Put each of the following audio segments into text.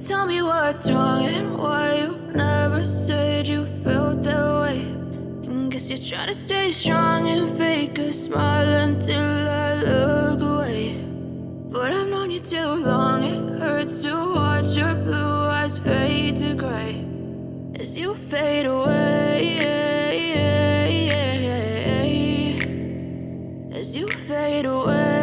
Tell me what's wrong and why you never said you felt that way. And guess you're trying to stay strong and fake a smile until I look away. But I've known you too long, it hurts to watch your blue eyes fade to gray as you fade away, as you fade away.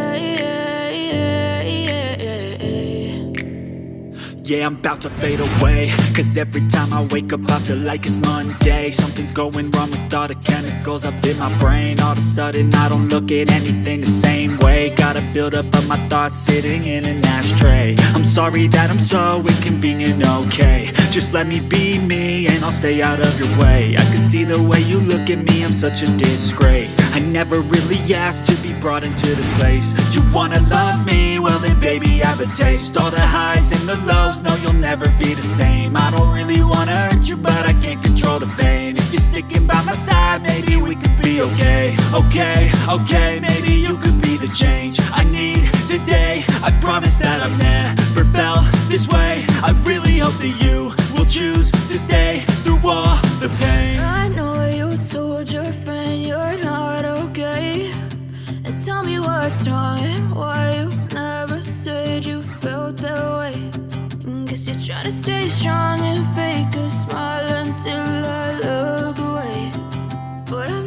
Yeah, I'm about to fade away, cause every time I wake up I feel like it's Monday. Something's going wrong with all the chemicals up in my brain. All of a sudden I don't look at anything the same way. Got a buildup of my thoughts sitting in an ashtray. I'm sorry that I'm so inconvenient, okay. Just let me be me and I'll stay out of your way. I can see the way you look at me, I'm such a disgrace. I never really asked to be brought into this place. You wanna love me? Well then baby have a taste. All the highs and the lows, no you'll never be the same. I don't really wanna hurt you but I can't control the pain. If you're sticking by my side maybe we could be okay. Okay, maybe you could be the change I need today. I promise that I've never felt this way. I really hope that you will choose to stay through all the pain. I know you told your friend you're not okay, and tell me what's wrong and why you never said you felt that way. And guess you're trying to stay strong and fake a smile until I look away. But I've